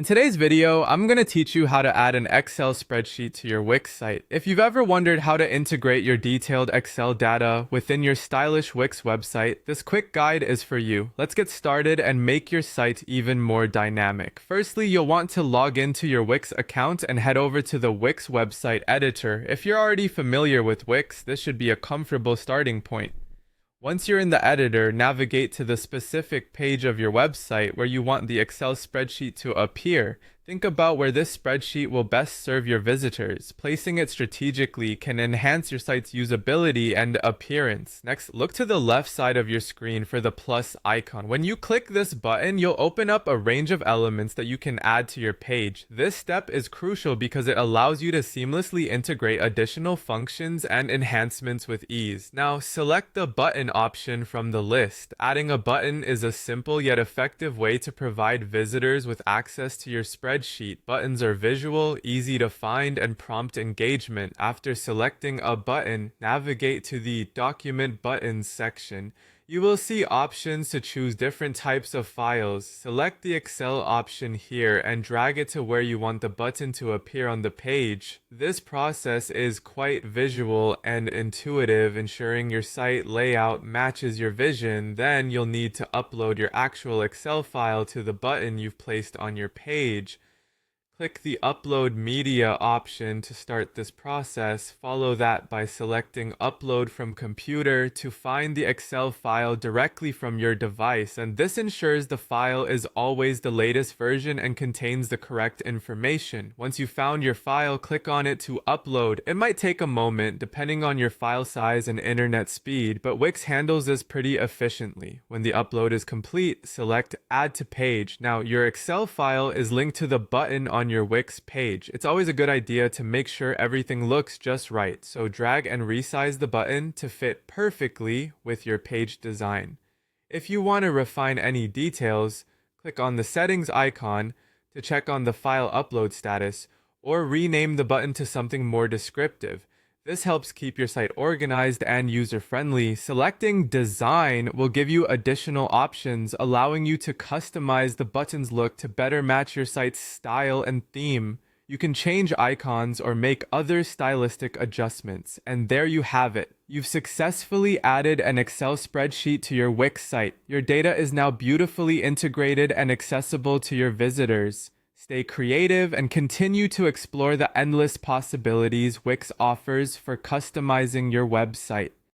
In today's video, I'm going to teach you how to add an Excel spreadsheet to your Wix site. If you've ever wondered how to integrate your detailed Excel data within your stylish Wix website, this quick guide is for you. Let's get started and make your site even more dynamic. Firstly, you'll want to log into your Wix account and head over to the Wix website editor. If you're already familiar with Wix, this should be a comfortable starting point. Once you're in the editor, navigate to the specific page of your website where you want the Excel spreadsheet to appear. Think about where this spreadsheet will best serve your visitors. Placing it strategically can enhance your site's usability and appearance. Next, look to the left side of your screen for the plus icon. When you click this button, you'll open up a range of elements that you can add to your page. This step is crucial because it allows you to seamlessly integrate additional functions and enhancements with ease. Now, select the button option from the list. Adding a button is a simple yet effective way to provide visitors with access to your spreadsheet. Buttons are visual, easy to find, and prompt engagement. After selecting a button, navigate to the Document Buttons section. You will see options to choose different types of files. Select the Excel option here and drag it to where you want the button to appear on the page. This process is quite visual and intuitive, ensuring your site layout matches your vision. Then you'll need to upload your actual Excel file to the button you've placed on your page. Click the Upload Media option to start this process. Follow that by selecting Upload from Computer to find the Excel file directly from your device, and this ensures the file is always the latest version and contains the correct information. Once you've found your file, click on it to upload. It might take a moment depending on your file size and internet speed, but Wix handles this pretty efficiently. When the upload is complete, select Add to Page. Now, your Excel file is linked to the button on your Wix page. It's always a good idea to make sure everything looks just right, so drag and resize the button to fit perfectly with your page design. If you want to refine any details, click on the settings icon to check on the file upload status, or rename the button to something more descriptive. This helps keep your site organized and user-friendly. Selecting Design will give you additional options, allowing you to customize the button's look to better match your site's style and theme. You can change icons or make other stylistic adjustments. And there you have it. You've successfully added an Excel spreadsheet to your Wix site. Your data is now beautifully integrated and accessible to your visitors. Stay creative and continue to explore the endless possibilities Wix offers for customizing your website.